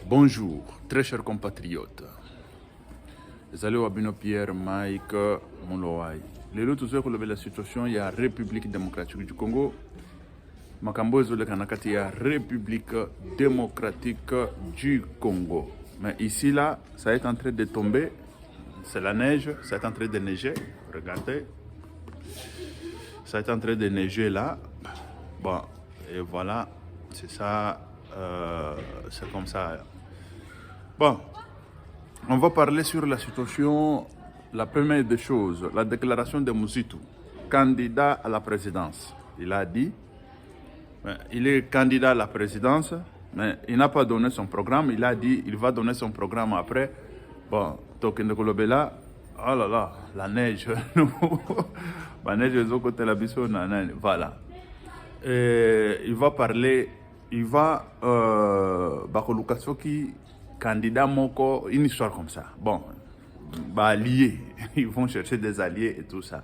Bonjour, très chers compatriotes. Ezali Wabino Pierre Mike Mouloai. Lelo tuzoe kulobe la situation ya République démocratique du Congo. Makambo ezole kanakati ya République démocratique du Congo. Mais ici là, ça est en train de tomber. C'est la neige, ça est en train de neiger. Regardez. Ça est en train de neiger là. Bon, et voilà, c'est ça. C'est comme ça. Bon, on va parler sur la situation, la première des choses, la déclaration de Mouzitou, candidat à la présidence. Il a dit, il est candidat à la présidence, mais il n'a pas donné son programme. Il a dit, il va donner son programme après. Bon, Token de Kolobela, oh là là, la neige. La neige, voilà. Et il va parler, il va, Bakolukasoki, candidat Moko, une histoire comme ça. Bon, alliés, ils vont chercher des alliés et tout ça.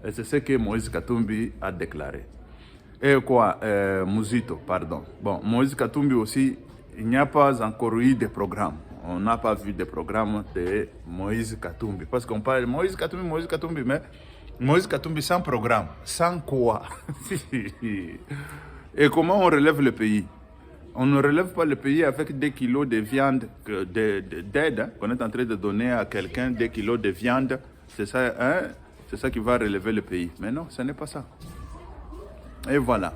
Et c'est ce que Moïse Katumbi a déclaré. Et quoi, Mouzito, pardon. Bon, Moïse Katumbi aussi, il n'y a pas encore eu de programme. On n'a pas vu de programme de Moïse Katumbi. Parce qu'on parle de Moïse Katumbi, mais Moïse Katumbi sans programme. Sans quoi? Et comment on relève le pays? On ne relève pas le pays avec 2 kilos de viande d'aide qu'on est en train de donner à quelqu'un, 2 kilos de viande. C'est ça, hein? C'est ça qui va relever le pays. Mais non, ce n'est pas ça. Et voilà.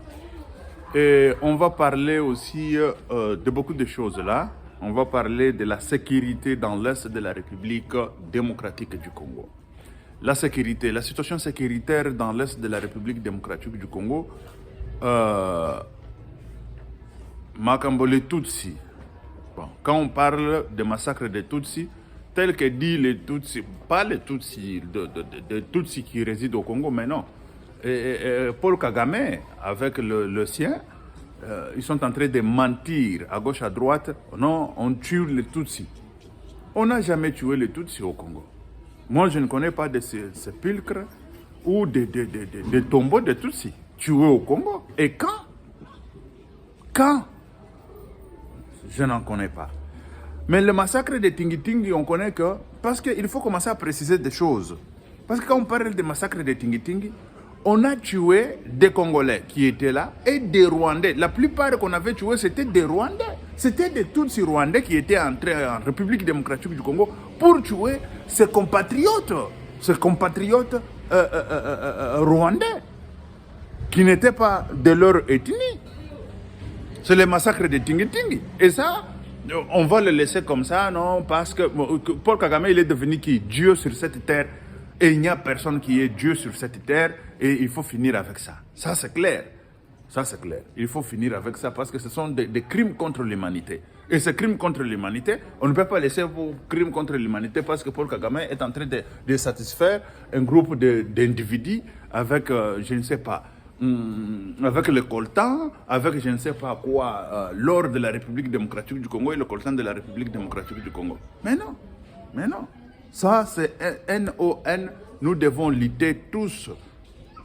Et on va parler aussi de beaucoup de choses là. On va parler de la sécurité dans l'est de la République démocratique du Congo. La sécurité, la situation sécuritaire dans l'est de la République démocratique du Congo, Makambole Tutsi. Bon, quand on parle de massacre des Tutsis, tel que dit les Tutsis, pas les Tutsis, de Tutsis qui résident au Congo, mais non. Paul Kagame, avec le sien, ils sont en train de mentir à gauche, à droite. Non, on tue les Tutsis. On n'a jamais tué les Tutsis au Congo. Moi, je ne connais pas de sépulcres ou de tombeaux de Tutsis tués au Congo. Et quand? Quand? Je n'en connais pas. Mais le massacre de Tingi-Tingi, on connaît que... Parce qu'il faut commencer à préciser des choses. Parce que quand on parle de massacre de Tingi-Tingi, on a tué des Congolais qui étaient là et des Rwandais. La plupart qu'on avait tués, c'était des Rwandais. C'était des Tutsis Rwandais qui étaient entrés en République démocratique du Congo pour tuer ses compatriotes rwandais, qui n'étaient pas de leur ethnie. C'est le massacre de Tingi-Tingi. Et ça, on va le laisser comme ça, non? Parce que Paul Kagame, il est devenu qui? Dieu sur cette terre. Et il n'y a personne qui est Dieu sur cette terre. Et il faut finir avec ça. Ça, c'est clair. Ça, c'est clair. Il faut finir avec ça parce que ce sont des crimes contre l'humanité. Et ces crimes contre l'humanité, on ne peut pas laisser vos crimes contre l'humanité parce que Paul Kagame est en train de satisfaire un groupe d'individus avec, je ne sais pas, avec le coltan, avec je ne sais pas quoi, l'or de la République démocratique du Congo et le coltan de la République démocratique du Congo. Mais non, mais non. Ça, c'est NON. Nous devons lutter tous,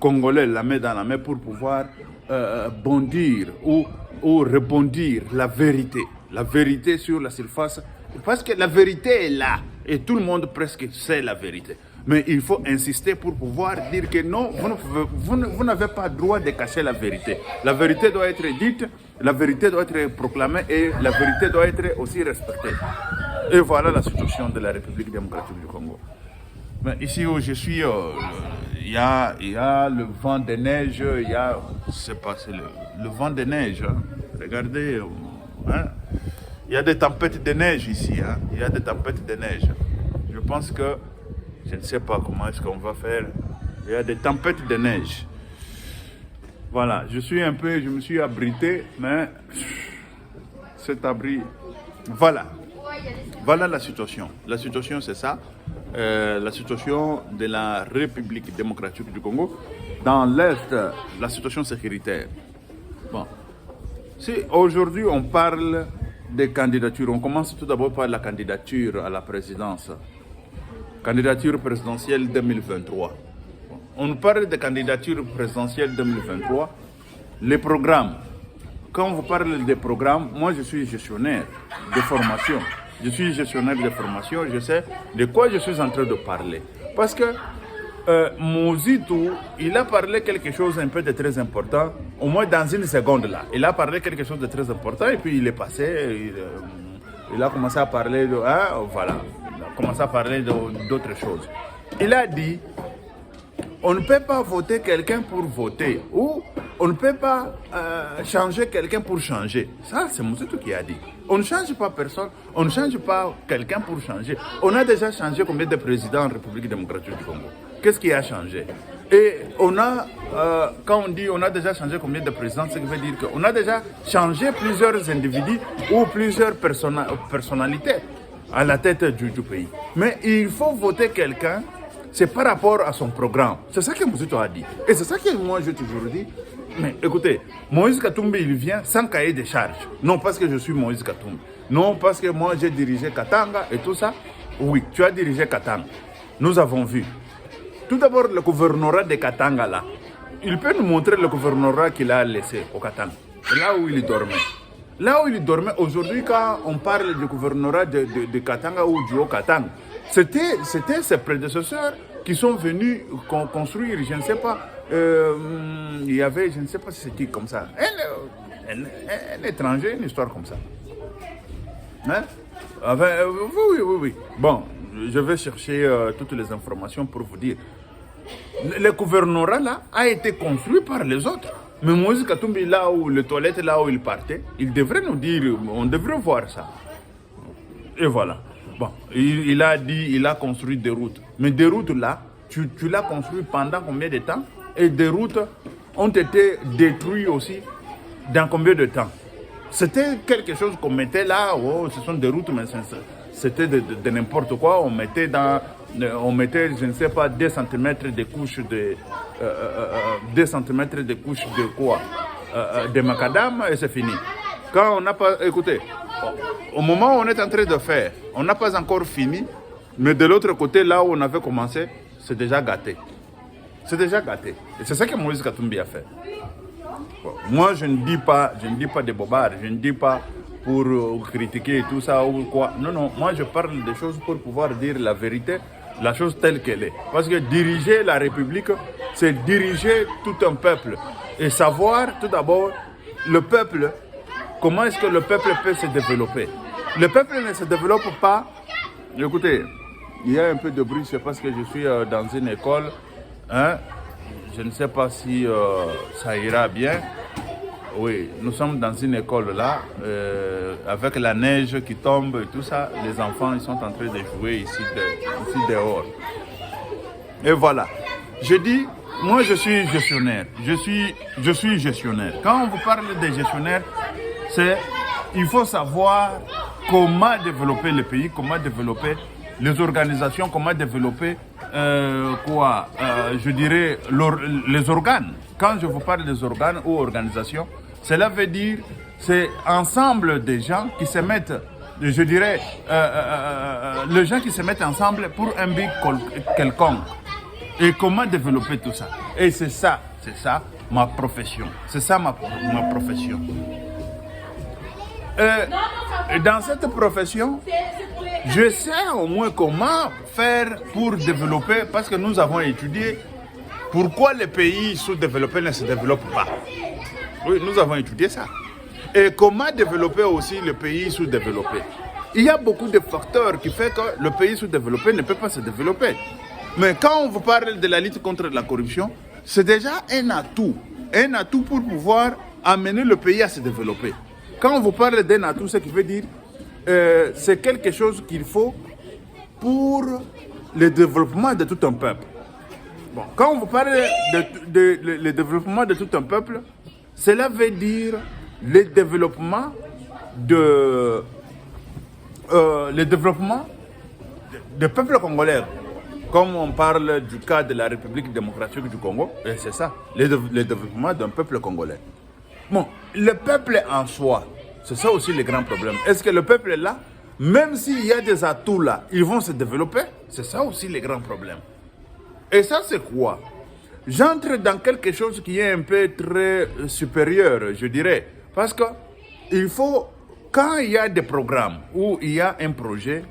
Congolais, la main dans la main, pour pouvoir bondir ou rebondir la vérité sur la surface. Parce que la vérité est là et tout le monde presque sait la vérité. Mais il faut insister pour pouvoir dire que non, vous n'avez pas le droit de cacher la vérité. La vérité doit être dite, la vérité doit être proclamée et la vérité doit être aussi respectée. Et voilà la situation de la République démocratique du Congo. Mais ici où je suis, il y a le vent de neige, il y a, c'est le vent de neige. Hein. Regardez, hein. Il y a des tempêtes de neige ici. Hein. Il y a des tempêtes de neige. Je pense que je ne sais pas comment est-ce qu'on va faire. Il y a des tempêtes de neige. Voilà, je me suis abrité, mais cet abri, voilà. Voilà la situation. La situation, c'est ça. La situation de la République démocratique du Congo. Dans l'Est, la situation sécuritaire. Bon. Si aujourd'hui on parle des candidatures, on commence tout d'abord par la candidature à la présidence. Candidature présidentielle 2023. On parle de candidature présidentielle 2023. Les programmes. quand on vous parle des programmes, moi je suis gestionnaire de formation. Je suis gestionnaire de formation, je sais de quoi je suis en train de parler. Parce que Mozito, il a parlé quelque chose un peu de très important, au moins dans une seconde là. Il a parlé quelque chose de très important et puis il est passé, il a commencé à parler de, voilà, il a commencé à parler d'autres choses. Il a dit, on ne peut pas voter quelqu'un pour voter ou on ne peut pas changer quelqu'un pour changer. Ça, c'est Mozito qui a dit. On ne change pas personne, on ne change pas quelqu'un pour changer. On a déjà changé combien de présidents en République démocratique du Congo? Qu'est-ce qui a changé? Et on a, quand on dit on a déjà changé combien de présidents, ça veut dire qu'on a déjà changé plusieurs individus ou plusieurs personnalités à la tête du pays. Mais il faut voter quelqu'un, c'est par rapport à son programme. C'est ça que Mozito a dit. Et c'est ça que moi j'ai toujours dit. Mais écoutez, Moïse Katumbi, il vient sans cahier de charge. Non parce que je suis Moïse Katumbi. Non parce que moi j'ai dirigé Katanga et tout ça. Oui, tu as dirigé Katanga. Nous avons vu. Tout d'abord, le gouvernorat de Katanga, là, il peut nous montrer le gouvernorat qu'il a laissé au Katanga, là où il dormait. Là où il dormait, aujourd'hui, quand on parle du gouvernorat de Katanga ou du Haut-Katanga, c'était ses prédécesseurs qui sont venus construire, je ne sais pas, il y avait, je ne sais pas si c'était comme ça, un étranger, une histoire comme ça. Hein? Enfin, oui. Bon, je vais chercher toutes les informations pour vous dire. Le gouvernorat là a été construit par les autres. Mais Moïse Katumbi, là où les toilettes, là où il partait, il devrait nous dire, on devrait voir ça. Et voilà. Bon, il a dit, il a construit des routes. Mais des routes là, tu l'as construit pendant combien de temps? Et des routes ont été détruites aussi dans combien de temps? C'était quelque chose qu'on mettait là, oh, ce sont des routes, mais c'était de n'importe quoi. On mettait, je ne sais pas, 2 cm de couches de 2 cm de couches de quoi? De macadam et c'est fini. Quand on n'a pas, écoutez, au moment où on est en train de faire, on n'a pas encore fini, mais de l'autre côté, là où on avait commencé, c'est déjà gâté. C'est déjà gâté. Et c'est ça que Moïse Katumbi a fait. Bon, moi, je ne dis pas des bobards, je ne dis pas pour critiquer tout ça ou quoi. Non, moi je parle des choses pour pouvoir dire la vérité, la chose telle qu'elle est. Parce que diriger la République, c'est diriger tout un peuple. Et savoir tout d'abord, le peuple, comment est-ce que le peuple peut se développer. Le peuple ne se développe pas. Écoutez, il y a un peu de bruit, c'est parce que je suis dans une école. Hein? Je ne sais pas si ça ira bien. Oui, nous sommes dans une école là, avec la neige qui tombe et tout ça. Les enfants, ils sont en train de jouer ici dehors. Et voilà. Je dis, moi je suis gestionnaire. Je suis gestionnaire. Quand on vous parle des gestionnaires, il faut savoir comment développer le pays, comment développer les organisations, comment développer je dirais les organes. Quand je vous parle des organes ou organisations, cela veut dire c'est ensemble des gens qui se mettent, je dirais, les gens qui se mettent ensemble pour un but quelconque. Et comment développer tout ça. Et c'est ça ma profession. C'est ça ma profession. Et dans cette profession, je sais au moins comment faire pour développer, parce que nous avons étudié pourquoi les pays sous-développés ne se développent pas. Oui, nous avons étudié ça. Et comment développer aussi le pays sous-développé. Il y a beaucoup de facteurs qui font que le pays sous-développé ne peut pas se développer. Mais quand on vous parle de la lutte contre la corruption, c'est déjà un atout pour pouvoir amener le pays à se développer. Quand on vous parle d'un atout, ce qui veut dire c'est quelque chose qu'il faut pour le développement de tout un peuple. Bon, quand on vous parle le développement de tout un peuple, cela veut dire le développement de peuple congolais. Comme on parle du cas de la République démocratique du Congo, c'est ça, le développement d'un peuple congolais. Bon, le peuple en soi, c'est ça aussi le grand problème. Est-ce que le peuple est là, même s'il y a des atouts là, ils vont se développer? C'est ça aussi le grand problème. Et ça, c'est quoi? J'entre dans quelque chose qui est un peu très supérieur, je dirais, Parce que il faut, quand il y a des programmes où il y a un projet,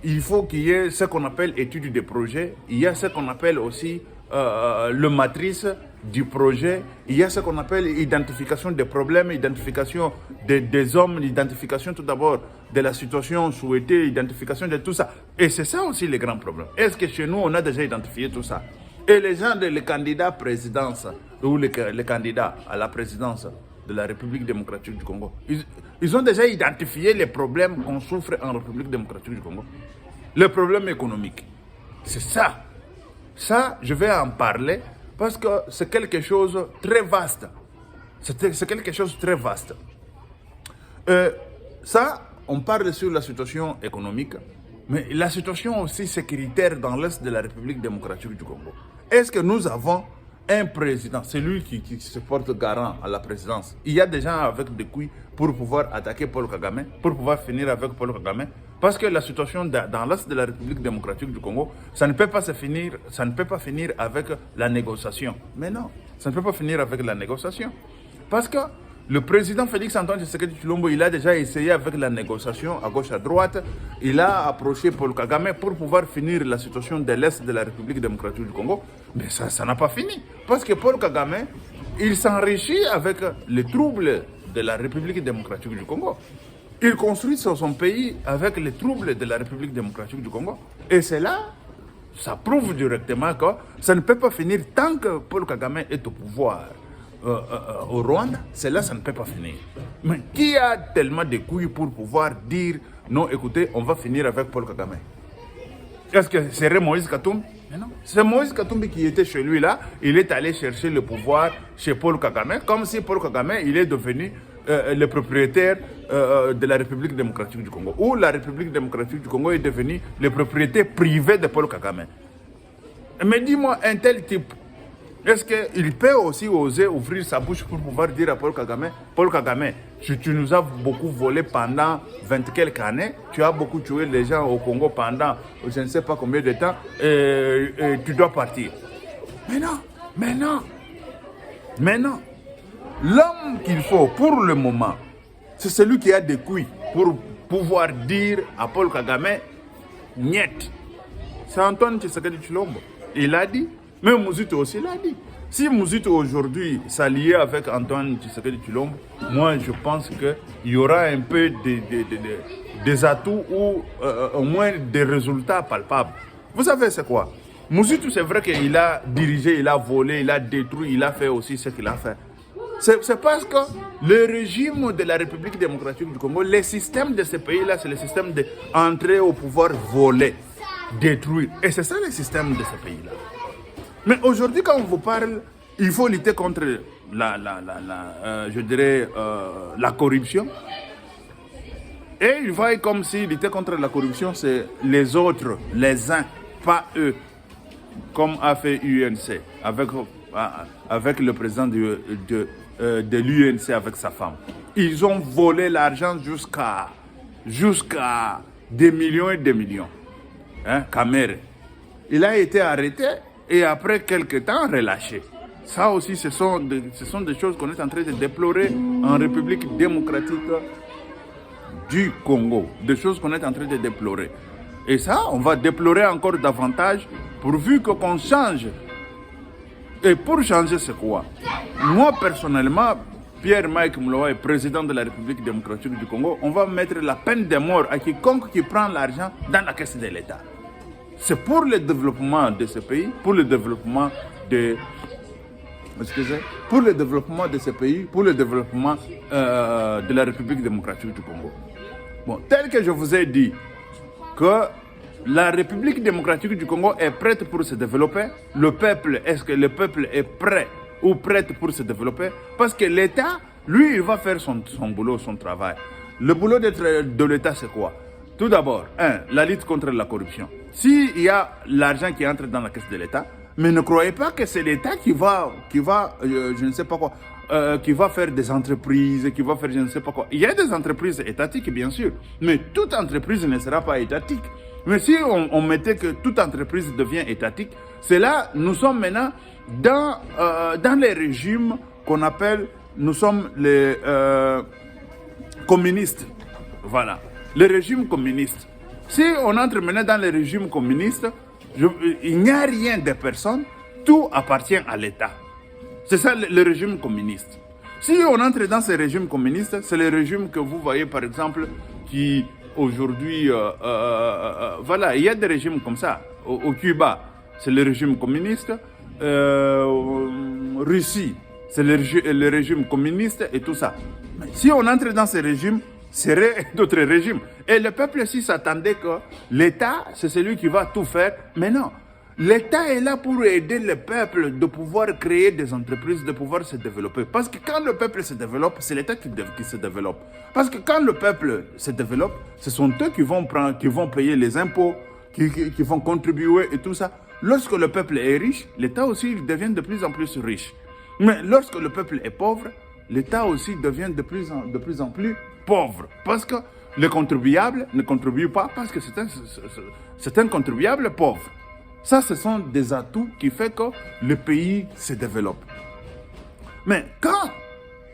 il faut qu'il y ait ce qu'on appelle étude de projet, il y a ce qu'on appelle aussi le matrice du projet, il y a ce qu'on appelle identification des problèmes, identification des hommes, identification tout d'abord de la situation souhaitée, identification de tout ça. Et c'est ça aussi le grand problème. Est-ce que chez nous, on a déjà identifié tout ça? Et les gens, les candidats à présidence, ou les candidats à la présidence de la République démocratique du Congo, ils ont déjà identifié les problèmes qu'on souffre en République démocratique du Congo. Les problèmes économiques. C'est ça. Ça, je vais en parler parce que c'est quelque chose de très vaste. C'est quelque chose de très vaste. Ça, on parle sur la situation économique, mais la situation aussi sécuritaire dans l'Est de la République démocratique du Congo. Est-ce que nous avons un président, c'est lui qui se porte garant à la présidence? Il y a des gens avec des couilles pour pouvoir attaquer Paul Kagame, pour pouvoir finir avec Paul Kagame, parce que la situation dans l'Est de la République démocratique du Congo, ça ne peut pas finir avec la négociation. Mais non, ça ne peut pas finir avec la négociation. Parce que le président Félix Antoine Tshisekedi Tshilombo, il a déjà essayé avec la négociation à gauche à droite. Il a approché Paul Kagame pour pouvoir finir la situation de l'Est de la République démocratique du Congo. Mais ça n'a pas fini. Parce que Paul Kagame, il s'enrichit avec les troubles de la République démocratique du Congo. Il construit son pays avec les troubles de la République démocratique du Congo. Et c'est là, ça prouve directement que ça ne peut pas finir tant que Paul Kagame est au pouvoir. Au Rwanda, c'est là ça ne peut pas finir. Mais qui a tellement de couilles pour pouvoir dire non, écoutez, on va finir avec Paul Kagame? Est-ce que c'est Moïse Katumbi? Mais non. C'est Moïse Katumbi qui était chez lui là. Il est allé chercher le pouvoir chez Paul Kagame, comme si Paul Kagame il est devenu le propriétaire de la République démocratique du Congo. Ou la République démocratique du Congo est devenue le propriétaire privé de Paul Kagame. Mais dis-moi, un tel type, est-ce qu'il peut aussi oser ouvrir sa bouche pour pouvoir dire à Paul Kagame, tu nous as beaucoup volé pendant 20 quelques années, tu as beaucoup tué les gens au Congo pendant je ne sais pas combien de temps, et tu dois partir. Mais non. L'homme qu'il faut pour le moment, c'est celui qui a des couilles pour pouvoir dire à Paul Kagame, niet. C'est Antoine Tshisekedi Tshilombo. Il a dit. Mais Mouzito aussi l'a dit. Si Mouzito aujourd'hui s'alliait avec Antoine Tshisekedi Tshilombo, moi je pense qu'il y aura un peu des atouts ou au moins des résultats palpables. Vous savez c'est quoi? Mouzito, c'est vrai qu'il a dirigé, il a volé, il a détruit, il a fait aussi ce qu'il a fait. C'est parce que le régime de la République démocratique du Congo, le système de ce pays-là, c'est le système d'entrer au pouvoir voler, détruire. Et c'est ça le système de ce pays-là. Mais aujourd'hui, quand on vous parle, il faut lutter contre la corruption. Et il va comme si lutter contre la corruption, c'est les autres, les uns, pas eux, comme a fait l'UNC, avec le président de l'UNC, avec sa femme. Ils ont volé l'argent jusqu'à des millions et des millions. Kamere. Il a été arrêté. Et après quelques temps, relâché. Ça aussi, ce sont des choses qu'on est en train de déplorer en République démocratique du Congo. Des choses qu'on est en train de déplorer. Et ça, on va déplorer encore davantage pourvu qu'on change. Et pour changer, c'est quoi? Moi, personnellement, Pierre-Mike Mouloa est président de la République démocratique du Congo. On va mettre la peine de mort à quiconque qui prend l'argent dans la caisse de l'État. C'est pour le développement de ce pays, pour le développement de ce pays, pour le développement de la République démocratique du Congo. Bon, tel que je vous ai dit que la République démocratique du Congo est prête pour se développer, est-ce que le peuple est prêt ou prête pour se développer? Parce que l'État, lui, il va faire son boulot, son travail. Le boulot de l'État, c'est quoi? Tout d'abord, la lutte contre la corruption. S'il y a l'argent qui entre dans la caisse de l'État, mais ne croyez pas que c'est l'État qui va je ne sais pas quoi, qui va faire des entreprises, qui va faire je ne sais pas quoi. Il y a des entreprises étatiques, bien sûr, mais toute entreprise ne sera pas étatique. Mais si on mettait que toute entreprise devient étatique, c'est là, nous sommes maintenant dans les régimes qu'on appelle nous sommes les communistes. Voilà. Les régimes communistes. Si on entre maintenant dans les régimes communistes, il n'y a rien de personne, tout appartient à l'État. C'est ça le régime communiste. Si on entre dans ces régimes communistes, c'est les régimes que vous voyez par exemple qui aujourd'hui, voilà, il y a des régimes comme ça. Au Cuba, c'est le régime communiste. Russie, c'est le régime communiste et tout ça. Mais si on entre dans ces régimes, seraient d'autres régimes. Et le peuple aussi s'attendait que l'État, c'est celui qui va tout faire. Mais non, l'État est là pour aider le peuple de pouvoir créer des entreprises, de pouvoir se développer. Parce que quand le peuple se développe, c'est l'État qui se développe. Parce que quand le peuple se développe, ce sont eux qui vont payer les impôts, qui vont contribuer et tout ça. Lorsque le peuple est riche, l'État aussi devient de plus en plus riche. Mais lorsque le peuple est pauvre, l'État aussi devient de plus en plus pauvre. Parce que le contribuable ne contribue pas parce que c'est un contribuable pauvre. Ça, ce sont des atouts qui font que le pays se développe. Mais quand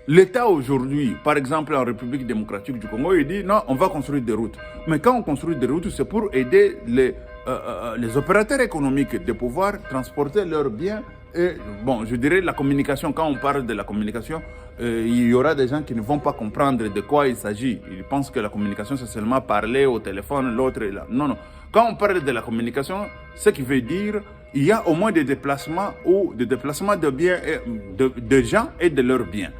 l'État aujourd'hui, par exemple en République démocratique du Congo, il dit non, on va construire des routes. Mais quand on construit des routes, c'est pour aider les opérateurs économiques de pouvoir transporter leurs biens. Et bon, je dirais la communication, quand on parle de la communication, il y aura des gens qui ne vont pas comprendre de quoi il s'agit. Ils pensent que la communication, c'est seulement parler au téléphone, l'autre est là. Non, non. Quand on parle de la communication, ce qui veut dire il y a au moins des déplacements ou des déplacements de biens, de gens et de leurs biens.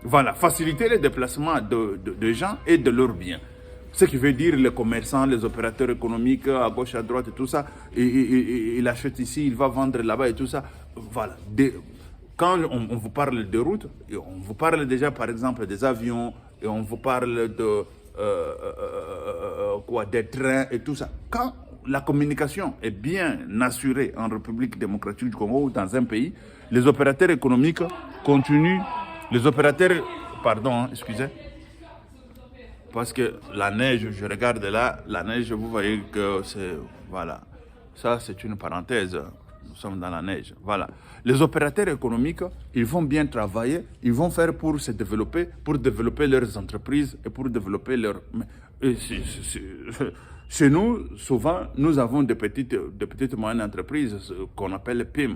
Voilà, faciliter les déplacements de gens et de leurs biens. Ce qui veut dire les commerçants, les opérateurs économiques à gauche, à droite et tout ça. Il achète ici, il va vendre là-bas et tout ça. Voilà. Quand on vous parle de routes, on vous parle déjà par exemple des avions, et on vous parle des trains et tout ça. Quand la communication est bien assurée en République démocratique du Congo ou dans un pays, les opérateurs économiques continuent. Les opérateurs, pardon, excusez, parce que la neige, je regarde là, la neige, vous voyez que c'est, voilà, ça c'est une parenthèse, nous sommes dans la neige, voilà. Les opérateurs économiques, ils vont bien travailler, ils vont faire pour se développer, pour développer leurs entreprises et pour développer leurs... Chez nous, souvent, nous avons de petites moyennes entreprises qu'on appelle PIM.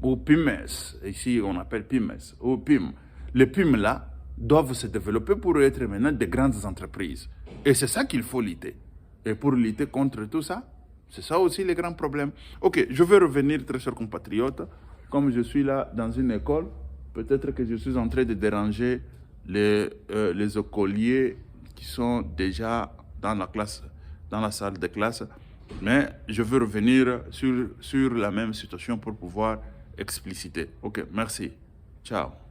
Ou PIMES, ici on appelle PIMES, ou PIM. Les PIM là doivent se développer pour être maintenant de grandes entreprises. Et c'est ça qu'il faut lutter. Et pour lutter contre tout ça, c'est ça aussi le grand problème. Ok, je vais revenir, très chers compatriotes. Comme je suis là dans une école, peut-être que je suis en train de déranger les écoliers qui sont déjà dans la classe, dans la salle de classe. Mais je veux revenir sur la même situation pour pouvoir expliciter. Ok, merci. Ciao.